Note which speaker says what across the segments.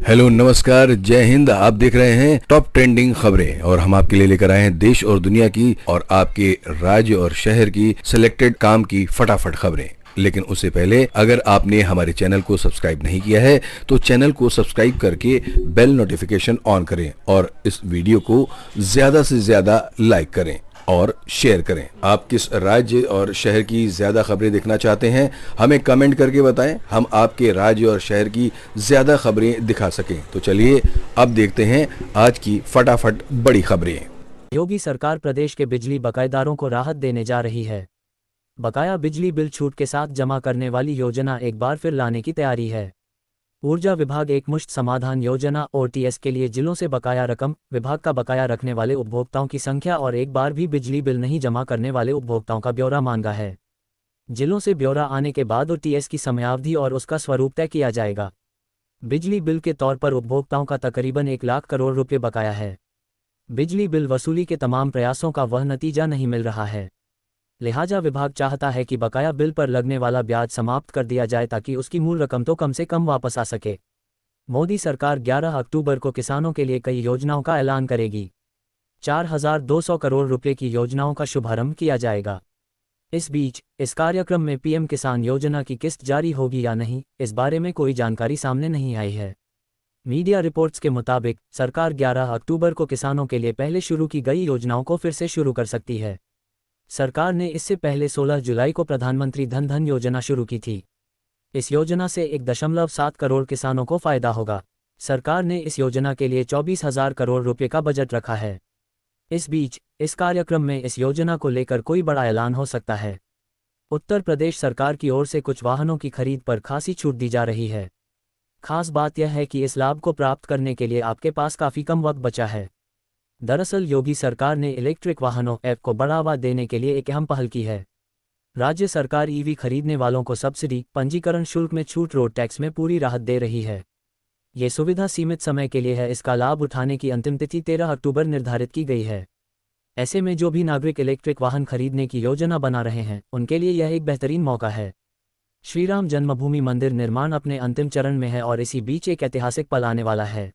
Speaker 1: Hello नमस्कार जय हिंद। आप देख रहे हैं टॉप ट्रेंडिंग खबरें और हम आपके लिए लेकर आए हैं देश और दुनिया की और आपके राज्य और शहर की सिलेक्टेड काम की फटाफट खबरें। लेकिन उससे पहले अगर आपने हमारे चैनल को सब्सक्राइब नहीं किया है तो चैनल को सब्सक्राइब करके बेल नोटिफिकेशन ऑन करें और इस वीडियो को ज्यादा से ज्यादा लाइक करें और शेयर करें। आप किस राज्य और शहर की ज्यादा खबरें देखना चाहते हैं हमें कमेंट करके बताएं, हम आपके राज्य और शहर की ज्यादा खबरें दिखा सकें। तो चलिए अब देखते हैं आज की फटाफट बड़ी खबरें।
Speaker 2: योगी सरकार प्रदेश के बिजली बकायेदारों को राहत देने जा रही है। बकाया बिजली बिल छूट के साथ जमा करने वाली योजना एक बार फिर लाने की तैयारी है। ऊर्जा विभाग एकमुश्त समाधान योजना OTS के लिए जिलों से बकाया रकम, विभाग का बकाया रखने वाले उपभोक्ताओं की संख्या और एक बार भी बिजली बिल नहीं जमा करने वाले उपभोक्ताओं का ब्यौरा मांगा है। जिलों से ब्यौरा आने के बाद OTS की समयावधि और उसका स्वरूप तय किया जाएगा। बिजली बिल के तौर पर उपभोक्ताओं का तकरीबन 1 लाख करोड़ रुपये बकाया है। बिजली बिल वसूली के तमाम प्रयासों का वह नतीजा नहीं मिल रहा है। लिहाजा विभाग चाहता है कि बकाया बिल पर लगने वाला ब्याज समाप्त कर दिया जाए ताकि उसकी मूल रकम तो कम से कम वापस आ सके। मोदी सरकार 11 अक्टूबर को किसानों के लिए कई योजनाओं का ऐलान करेगी। 4,200 करोड़ रुपए की योजनाओं का शुभारंभ किया जाएगा। इस बीच इस कार्यक्रम में PM किसान योजना की किस्त जारी होगी या नहीं, इस बारे में कोई जानकारी सामने नहीं आई है। मीडिया रिपोर्ट्स के मुताबिक सरकार 11 अक्टूबर को किसानों के लिए पहले शुरू की गई योजनाओं को फिर से शुरू कर सकती है। सरकार ने इससे पहले 16 जुलाई को प्रधानमंत्री धन योजना शुरू की थी। इस योजना से 1.7 करोड़ किसानों को फायदा होगा। सरकार ने इस योजना के लिए 24,000 करोड़ रुपए का बजट रखा है। इस बीच इस कार्यक्रम में इस योजना को लेकर कोई बड़ा ऐलान हो सकता है। उत्तर प्रदेश सरकार की ओर से कुछ वाहनों की खरीद पर खासी छूट दी जा रही है। खास बात यह है कि इस लाभ को प्राप्त करने के लिए आपके पास काफ़ी कम वक्त बचा है। दरअसल योगी सरकार ने इलेक्ट्रिक वाहनों ऐप को बढ़ावा देने के लिए एक अहम पहल की है। राज्य सरकार EV खरीदने वालों को सब्सिडी, पंजीकरण शुल्क में छूट, रोड टैक्स में पूरी राहत दे रही है। ये सुविधा सीमित समय के लिए है। इसका लाभ उठाने की अंतिम तिथि 13 अक्टूबर निर्धारित की गई है। ऐसे में जो भी नागरिक इलेक्ट्रिक वाहन खरीदने की योजना बना रहे हैं उनके लिए यह एक बेहतरीन मौका है। श्रीराम जन्मभूमि मंदिर निर्माण अपने अंतिम चरण में है और इसी बीच एक ऐतिहासिक पल आने वाला है।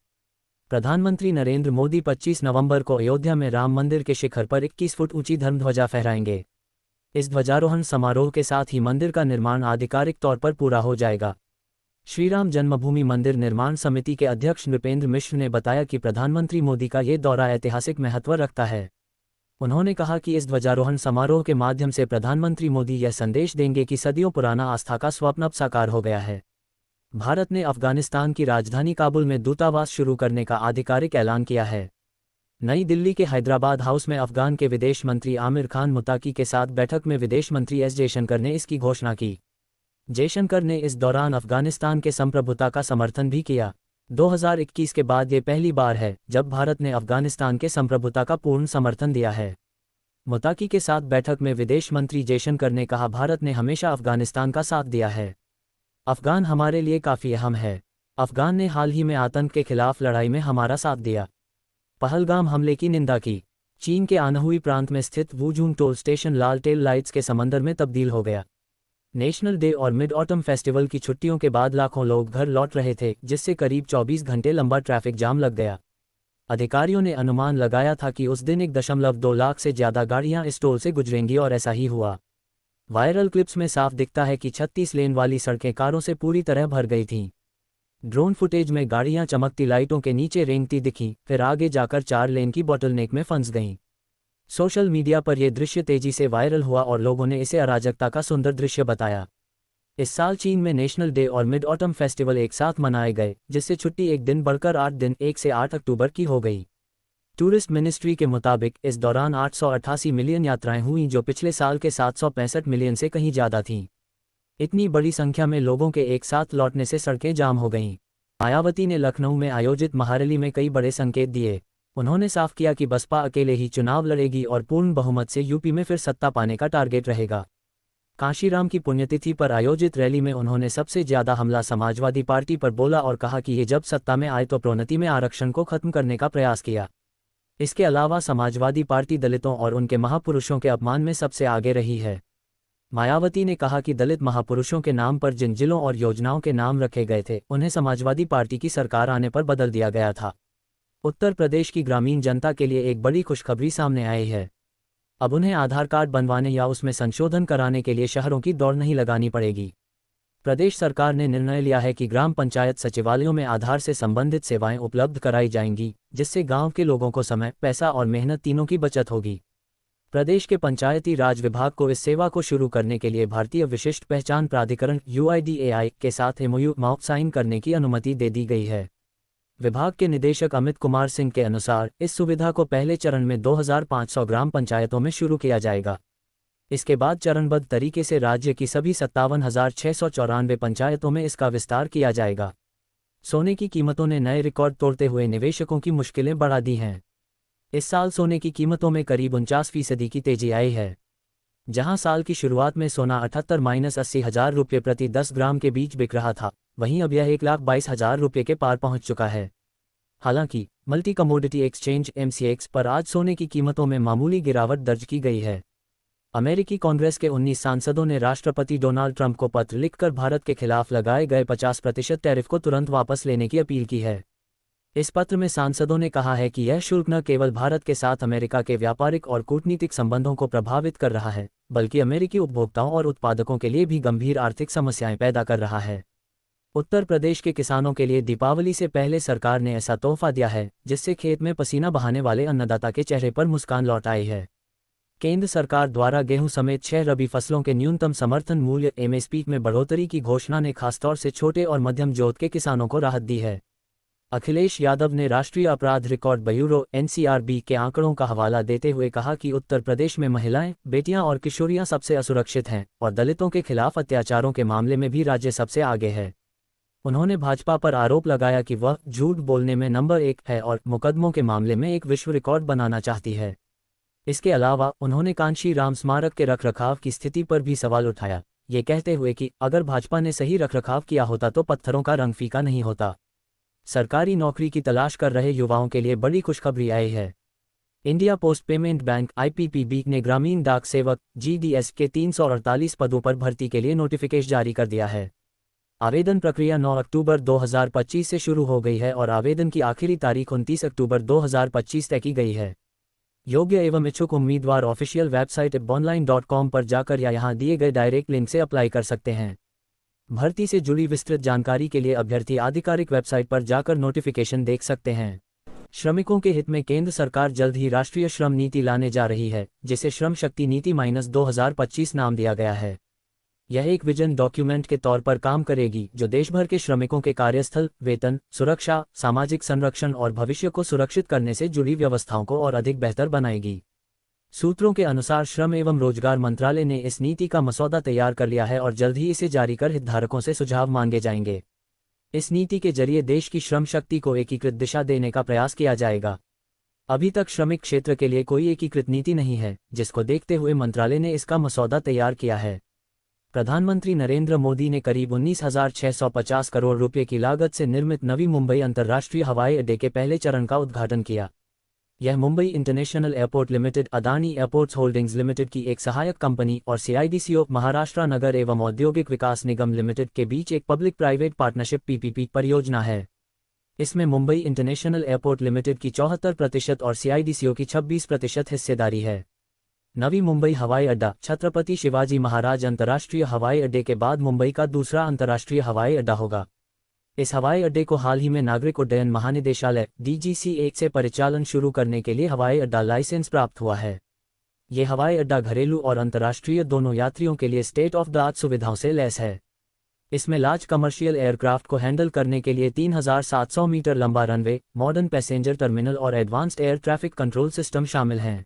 Speaker 2: प्रधानमंत्री नरेंद्र मोदी 25 नवंबर को अयोध्या में राम मंदिर के शिखर पर 21 फुट ऊंची धर्मध्वजा फहराएंगे। इस ध्वजारोहण समारोह के साथ ही मंदिर का निर्माण आधिकारिक तौर पर पूरा हो जाएगा। श्रीराम जन्मभूमि मंदिर निर्माण समिति के अध्यक्ष नृपेंद्र मिश्र ने बताया कि प्रधानमंत्री मोदी का ये दौरा ऐतिहासिक महत्व रखता है। उन्होंने कहा कि इस ध्वजारोहण समारोह के माध्यम से प्रधानमंत्री मोदी यह संदेश देंगे कि सदियों पुराना आस्था का स्वप्न अब साकार हो गया है। भारत ने अफगानिस्तान की राजधानी काबुल में दूतावास शुरू करने का आधिकारिक ऐलान किया है। नई दिल्ली के हैदराबाद हाउस में अफगान के विदेश मंत्री आमिर खान मुताकी के साथ बैठक में विदेश मंत्री एस जयशंकर ने इसकी घोषणा की। जयशंकर ने इस दौरान अफगानिस्तान के संप्रभुता का समर्थन भी किया। 2021 के बाद ये पहली बार है जब भारत ने अफगानिस्तान के संप्रभुता का पूर्ण समर्थन दिया है। मुताकी के साथ बैठक में विदेश मंत्री जयशंकर ने कहा, भारत ने हमेशा अफगानिस्तान का साथ दिया है। अफगान हमारे लिए काफ़ी अहम है। अफगान ने हाल ही में आतंक के खिलाफ लड़ाई में हमारा साथ दिया। पहलगाम हमले की निंदा की। चीन के आनहुई प्रांत में स्थित वुजूंग टोल स्टेशन लाल टेल लाइट्स के समंदर में तब्दील हो गया। नेशनल डे और मिड ऑटम फेस्टिवल की छुट्टियों के बाद लाखों लोग घर लौट रहे थे, जिससे करीब 24 घंटे लंबा ट्रैफिक जाम लग गया। अधिकारियों ने अनुमान लगाया था कि उस दिन 1.2 लाख से ज़्यादा गाड़ियां इस टोल से गुजरेंगी और ऐसा ही हुआ। वायरल क्लिप्स में साफ दिखता है कि 36 लेन वाली सड़कें कारों से पूरी तरह भर गई थीं। ड्रोन फुटेज में गाड़ियां चमकती लाइटों के नीचे रेंगती दिखीं, फिर आगे जाकर 4 लेन की बॉटलनेक में फंस गईं। सोशल मीडिया पर यह दृश्य तेजी से वायरल हुआ और लोगों ने इसे अराजकता का सुंदर दृश्य बताया। इस साल चीन में नेशनल डे और मिड ऑटम फेस्टिवल एक साथ मनाए गए, जिससे छुट्टी एक दिन बढ़कर 8 दिन 1 से 8 अक्टूबर की हो गई। टूरिस्ट मिनिस्ट्री के मुताबिक इस दौरान 888 मिलियन यात्राएं हुईं, जो पिछले साल के 765 मिलियन से कहीं ज़्यादा थीं। इतनी बड़ी संख्या में लोगों के एक साथ लौटने से सड़कें जाम हो गईं। मायावती ने लखनऊ में आयोजित महारैली में कई बड़े संकेत दिए। उन्होंने साफ किया कि बसपा अकेले ही चुनाव लड़ेगी और पूर्ण बहुमत से यूपी में फिर सत्ता पाने का टारगेट रहेगा। कांशीराम की पुण्यतिथि पर आयोजित रैली में उन्होंने सबसे ज्यादा हमला समाजवादी पार्टी पर बोला और कहा कि ये जब सत्ता में आए तो प्रोन्नति में आरक्षण को खत्म करने का प्रयास किया। इसके अलावा समाजवादी पार्टी दलितों और उनके महापुरुषों के अपमान में सबसे आगे रही है। मायावती ने कहा कि दलित महापुरुषों के नाम पर जिन जिलों और योजनाओं के नाम रखे गए थे उन्हें समाजवादी पार्टी की सरकार आने पर बदल दिया गया था। उत्तर प्रदेश की ग्रामीण जनता के लिए एक बड़ी खुशखबरी सामने आई है। अब उन्हें आधार कार्ड बनवाने या उसमें संशोधन कराने के लिए शहरों की दौड़ नहीं लगानी पड़ेगी। प्रदेश सरकार ने निर्णय लिया है कि ग्राम पंचायत सचिवालयों में आधार से संबंधित सेवाएं उपलब्ध कराई जाएंगी, जिससे गांव के लोगों को समय, पैसा और मेहनत तीनों की बचत होगी। प्रदेश के पंचायती राज विभाग को इस सेवा को शुरू करने के लिए भारतीय विशिष्ट पहचान प्राधिकरण UIDAI के साथ MOU साइन करने की अनुमति दे दी गई है। विभाग के निदेशक अमित कुमार सिंह के अनुसार इस सुविधा को पहले चरण में 2500 ग्राम पंचायतों में शुरू किया जाएगा। इसके बाद चरणबद्ध तरीके से राज्य की सभी 57,694 पंचायतों में इसका विस्तार किया जाएगा। सोने की कीमतों ने नए रिकॉर्ड तोड़ते हुए निवेशकों की मुश्किलें बढ़ा दी हैं। इस साल सोने की कीमतों में करीब 49% की तेजी आई है। जहां साल की शुरुआत में सोना 78-80 हज़ार रुपये प्रति 10 ग्राम के बीच बिक रहा था, वहीं अब यह 1,22,000 रुपये के पार पहुंच चुका है। हालांकि मल्टी कमोडिटी एक्सचेंज MCX पर आज सोने की कीमतों में मामूली गिरावट दर्ज की गई है। अमेरिकी कांग्रेस के 19 सांसदों ने राष्ट्रपति डोनाल्ड ट्रंप को पत्र लिखकर भारत के खिलाफ लगाए गए 50% टैरिफ को तुरंत वापस लेने की अपील की है। इस पत्र में सांसदों ने कहा है कि यह शुल्क न केवल भारत के साथ अमेरिका के व्यापारिक और कूटनीतिक संबंधों को प्रभावित कर रहा है, बल्कि अमेरिकी उपभोक्ताओं और उत्पादकों के लिए भी गंभीर आर्थिक समस्याएं पैदा कर रहा है। उत्तर प्रदेश के किसानों के लिए दीपावली से पहले सरकार ने ऐसा तोहफा दिया है, जिससे खेत में पसीना बहाने वाले अन्नदाता के चेहरे पर मुस्कान लौट आई है। केंद्र सरकार द्वारा गेहूं समेत 6 रबी फसलों के न्यूनतम समर्थन मूल्य MSP में बढ़ोतरी की घोषणा ने खासतौर से छोटे और मध्यम जोत के किसानों को राहत दी है। अखिलेश यादव ने राष्ट्रीय अपराध रिकॉर्ड ब्यूरो NCRB के आंकड़ों का हवाला देते हुए कहा कि उत्तर प्रदेश में महिलाएं, बेटियां और किशोरियां सबसे असुरक्षित हैं और दलितों के खिलाफ अत्याचारों के मामले में भी राज्य सबसे आगे है। उन्होंने भाजपा पर आरोप लगाया कि वह झूठ बोलने में नंबर 1 है और मुकदमों के मामले में एक विश्व रिकॉर्ड बनाना चाहती है। इसके अलावा उन्होंने कांशी राम स्मारक के रखरखाव की स्थिति पर भी सवाल उठाया, ये कहते हुए कि अगर भाजपा ने सही रखरखाव किया होता तो पत्थरों का रंग फीका नहीं होता। सरकारी नौकरी की तलाश कर रहे युवाओं के लिए बड़ी खुशखबरी आई है। India post payment bank IPPB ने ग्रामीण डाक सेवक GDS के 348 पदों पर भर्ती के लिए नोटिफिकेशन जारी कर दिया है। आवेदन प्रक्रिया 9 अक्टूबर 2025 से शुरू हो गई है और आवेदन की आखिरी तारीख 29 अक्टूबर 2025 तय की गई है। योग्य एवं इच्छुक उम्मीदवार ऑफिशियल वेबसाइट ibonline.com पर जाकर या यहां दिए गए डायरेक्ट लिंक से अप्लाई कर सकते हैं। भर्ती से जुड़ी विस्तृत जानकारी के लिए अभ्यर्थी आधिकारिक वेबसाइट पर जाकर नोटिफिकेशन देख सकते हैं। श्रमिकों के हित में केंद्र सरकार जल्द ही राष्ट्रीय श्रम नीति लाने जा रही है, जिसे श्रम शक्ति नीति -2025 नाम दिया गया है। यह एक विजन डॉक्यूमेंट के तौर पर काम करेगी जो देश भर के श्रमिकों के कार्यस्थल, वेतन, सुरक्षा, सामाजिक संरक्षण और भविष्य को सुरक्षित करने से जुड़ी व्यवस्थाओं को और अधिक बेहतर बनाएगी। सूत्रों के अनुसार श्रम एवं रोजगार मंत्रालय ने इस नीति का मसौदा तैयार कर लिया है और जल्द ही इसे जारी कर हितधारकों से सुझाव मांगे जाएंगे। इस नीति के जरिए देश की श्रम शक्ति को एकीकृत दिशा देने का प्रयास किया जाएगा। अभी तक श्रमिक क्षेत्र के लिए कोई एकीकृत नीति नहीं है, जिसको देखते हुए मंत्रालय ने इसका मसौदा तैयार किया है। प्रधानमंत्री नरेंद्र मोदी ने करीब 19,650 करोड़ रुपए की लागत से निर्मित नवी मुंबई अंतर्राष्ट्रीय हवाई अड्डे के पहले चरण का उद्घाटन किया। यह Mumbai international airport limited, Adani airports holdings limited की एक सहायक कंपनी और CIDCO महाराष्ट्र नगर एवं औद्योगिक विकास निगम लिमिटेड के बीच एक पब्लिक प्राइवेट पार्टनरशिप PPP परियोजना है। इसमें मुंबई इंटरनेशनल एयरपोर्ट लिमिटेड की 74% और CIDCO की 26% हिस्सेदारी है। नवी मुंबई हवाई अड्डा छत्रपति शिवाजी महाराज अंतर्राष्ट्रीय हवाई अड्डे के बाद मुंबई का दूसरा अंतर्राष्ट्रीय हवाई अड्डा होगा। इस हवाई अड्डे को हाल ही में नागरिक उड्डयन महानिदेशालय DGCA से परिचालन शुरू करने के लिए हवाई अड्डा लाइसेंस प्राप्त हुआ है। ये हवाई अड्डा घरेलू और अंतर्राष्ट्रीय दोनों यात्रियों के लिए स्टेट ऑफ द आर्ट सुविधाओं से लैस है। इसमें लार्ज कमर्शियल एयरक्राफ्ट को हैंडल करने के लिए 3,700 मीटर लंबा रनवे, मॉडर्न पैसेंजर टर्मिनल और advanced air traffic control system शामिल हैं।